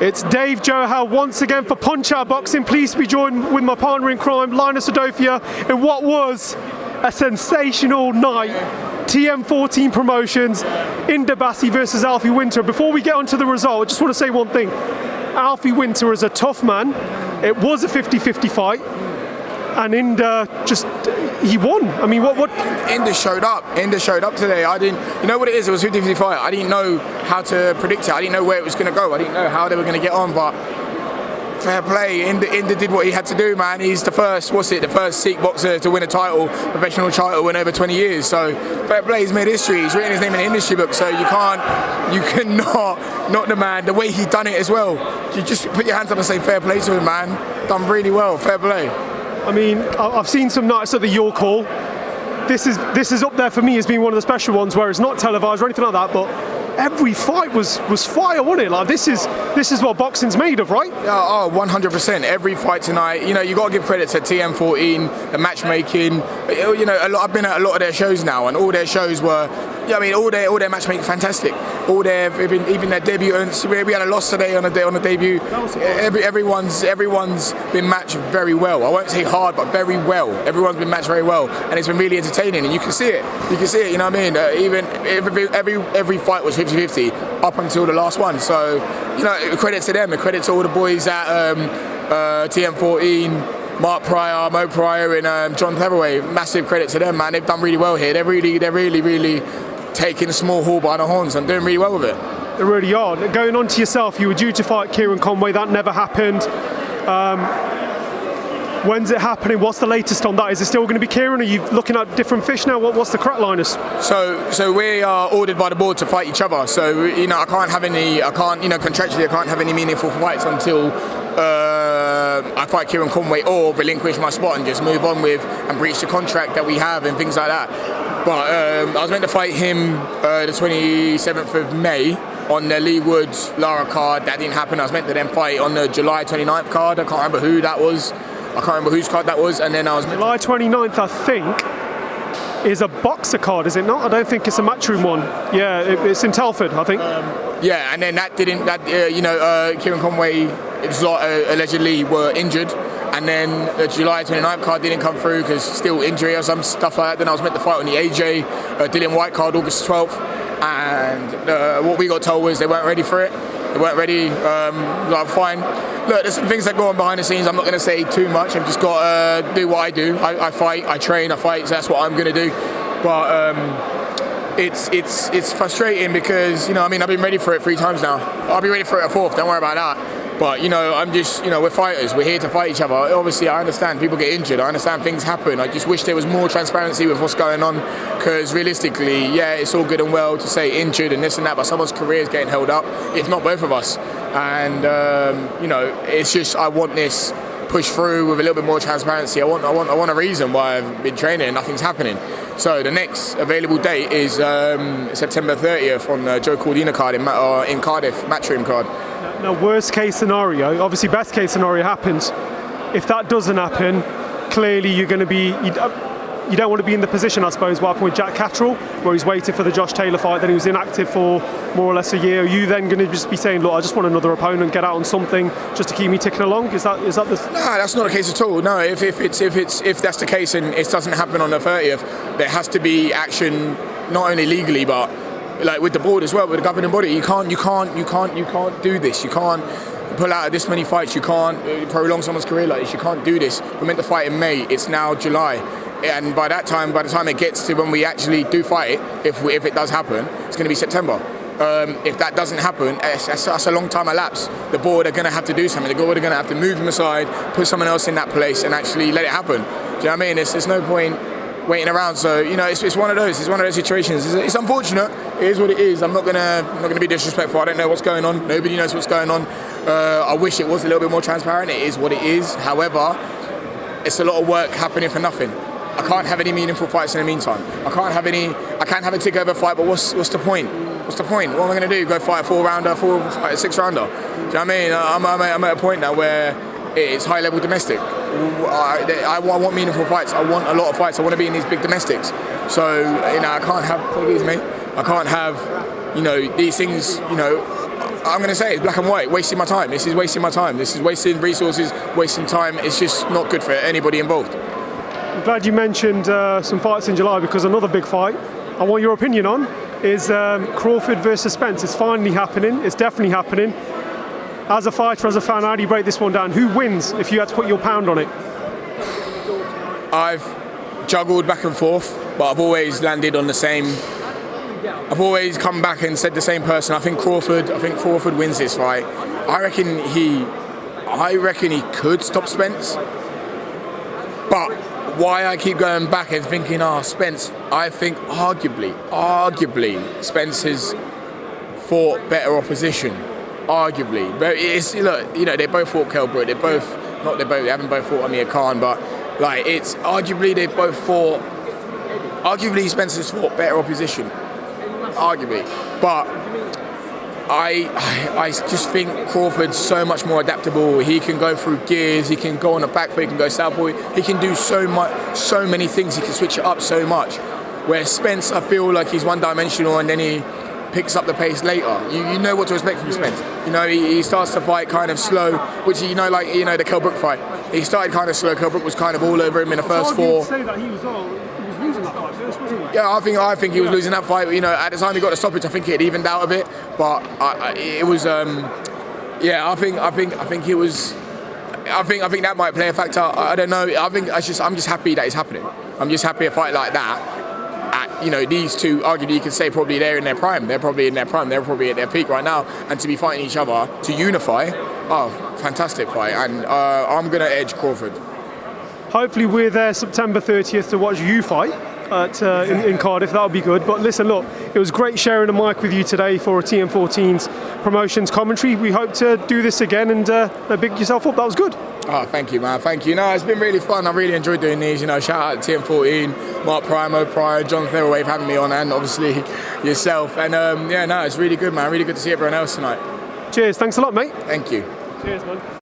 It's Dave Johal once again for Punch Out Boxing. Pleased to be joined with my partner in crime, Linus Udofia, in what was a sensational night. TM14 Promotions, Indabasi versus Alfie Winter. Before we get onto the result, I just want to say one thing. Alfie Winter is a tough man. It was a 50-50 fight, and he won. I mean, what? Inda showed up. Inda showed up today. I didn't. You know what it is? It was 50-50 fight. I didn't know how to predict it. I didn't know where it was going to go. I didn't know how they were going to get on. But fair play. Inda did what he had to do, man. He's the first Sikh boxer to win a title, professional title, in over 20 years. So fair play. He's made history. He's written his name in the industry book. So you cannot not the man. The way he done it as well. You just put your hands up and say fair play to him, man. Done really well. Fair play. I mean, I've seen some nights at the York Hall. This is up there for me as being one of the special ones where it's not televised or anything like that, but every fight was fire, wasn't it? Like this is what boxing's made of, right? Yeah, 100%. Every fight tonight, you know, you got to give credit to TM14, the matchmaking. You know, I've been at a lot of their shows now, and all their shows were, yeah, I mean, all their matchmaking fantastic. Even their debutants. We had a loss today on the debut. Everyone's been matched very well. I won't say hard, but very well. Everyone's been matched very well, and it's been really entertaining. And you can see it. You can see it. You know what I mean? Even every fight was 50-50 up until the last one. So, you know, credit to them. A credit to all the boys at TM14. Mark Pryor, Mo Pryor, and John Cleverway. Massive credit to them, man. They've done really well here. They're really taking the small hall by the horns and doing really well with it. They really are. Going on to yourself, you were due to fight KEIRON Conway. That never happened. When's it happening? What's the latest on that? Is it still going to be KEIRON? Are you looking at different fish now? What's the crack, Linus? So we are ordered by the board to fight each other. So, you know, contractually I can't have any meaningful fights until I fight KEIRON Conway or relinquish my spot and just move on with and breach the contract that we have and things like that. But I was meant to fight him the 27th of May on the Lee Woods Lara card. That didn't happen. I was meant to then fight on the July 29th card. I can't remember who that was. I can't remember whose card that was. And then I was July 29th, I think, is a boxer card, is it not? I don't think it's a matchroom one. Yeah, it's in Telford, I think. Yeah, and then KEIRON Conway allegedly were injured. And then the July 29th card didn't come through because still injury or some stuff like that. Then I was meant to fight on the AJ Whyte card August 12th. And what we got told was they weren't ready for it. They weren't ready. Like, fine. Look, there's some things that go on behind the scenes. I'm not going to say too much. I've just got to do what I do. I fight, I train, I fight. So that's what I'm going to do. But it's frustrating because, you know, I mean, I've been ready for it 3 times now. I'll be ready for it a 4th. Don't worry about that. But, you know, I'm just, you know, we're fighters. We're here to fight each other. Obviously, I understand people get injured. I understand things happen. I just wish there was more transparency with what's going on. Because realistically, yeah, it's all good and well to say injured and this and that, but someone's career is getting held up, if not both of us. And, you know, it's just, I want this pushed through with a little bit more transparency. I want a reason why I've been training and nothing's happening. So the next available date is September 30th on the Joe Cordina card in Cardiff, matchroom card. Now, worst case scenario, obviously best case scenario happens. If that doesn't happen, clearly you're going to be, you don't want to be in the position, I suppose, what happened with Jack Catterall, where he's waited for the Josh Taylor fight, then he was inactive for more or less a year. Are you then going to just be saying, look, I just want another opponent, get out on something just to keep me ticking along? Is that the... No, that's not the case at all. No, if that's the case and it doesn't happen on the 30th, there has to be action, not only legally, but like with the board as well, with the governing body. You can't do this. You can't pull out of this many fights. You can't prolong someone's career like this. You can't do this. We're meant to fight in May. It's now July, and by the time it gets to when we actually do fight it, if it does happen, it's going to be September. If that doesn't happen, that's a long time elapsed. The board are going to have to do something. The board are going to have to move him aside, put someone else in that place, and actually let it happen. Do you know what I mean? There's no point waiting around. So, you know, it's one of those. It's one of those situations. It's unfortunate. It is what it is. I'm not gonna be disrespectful. I don't know what's going on. Nobody knows what's going on. I wish it was a little bit more transparent. It is what it is. However, it's a lot of work happening for nothing. I can't have any meaningful fights in the meantime. I can't have a tick-over fight. But what's the point? What's the point? What am I gonna do? Go fight a 4-rounder, fight a 6-rounder? Do you know what I mean? I'm at a point now where it's high-level domestic. I want meaningful fights. I want a lot of fights. I want to be in these big domestics. So, you know, I can't have, take it easy, mate. I can't have, you know, these things, you know, I'm going to say it's black and white, wasting my time. This is wasting my time. This is wasting resources, wasting time. It's just not good for anybody involved. I'm glad you mentioned some fights in July, because another big fight I want your opinion on is Crawford versus Spence. It's finally happening. It's definitely happening. As a fighter, as a fan, how do you break this one down? Who wins if you had to put your pound on it? I've juggled back and forth, but I've always landed on the same. I've always come back and said the same person. I think Crawford wins this fight. I reckon he could stop Spence. But why I keep going back and thinking, Spence, I think arguably Spence has fought better opposition. Arguably. But it's, look, you know, they both fought Kell Brook. They haven't both fought Amir Khan, but like, it's arguably arguably Spence has fought better opposition. Arguably. But I just think Crawford's so much more adaptable. He can go through gears, he can go on a back foot, he can go southpaw, he can do so many things, he can switch it up so much. Where Spence, I feel like he's one-dimensional and then he picks up the pace later. You know what to expect from Spence. You know, he starts to fight kind of slow, which, you know, like, you know, the Kell Brook fight. He started kind of slow. Kell Brook was kind of all over him in the first four. Say that he was losing that fight first, wasn't he? Yeah, I think he was losing that fight. You know, at the time he got the stoppage, I think it had evened out a bit. But it was, yeah, I think it was. I think that might play a factor. I don't know. I'm just happy that it's happening. I'm just happy a fight like that. You know, these two, arguably you could say, probably they're in their prime. They're probably in their prime. They're probably at their peak right now. And to be fighting each other, to unify, fantastic fight. And I'm going to edge Crawford. Hopefully we're there September 30th to watch you fight in Cardiff. That would be good. But listen, look, it was great sharing a mic with you today for a TM14's promotions commentary. We hope to do this again and big yourself up. That was good. Oh, thank you, man. Thank you. No, it's been really fun. I really enjoyed doing these. You know, shout out to TM14, Mark Primo, Pryor, John Therraway for having me on, and obviously yourself. And yeah, no, it's really good, man. Really good to see everyone else tonight. Cheers. Thanks a lot, mate. Thank you. Cheers, man.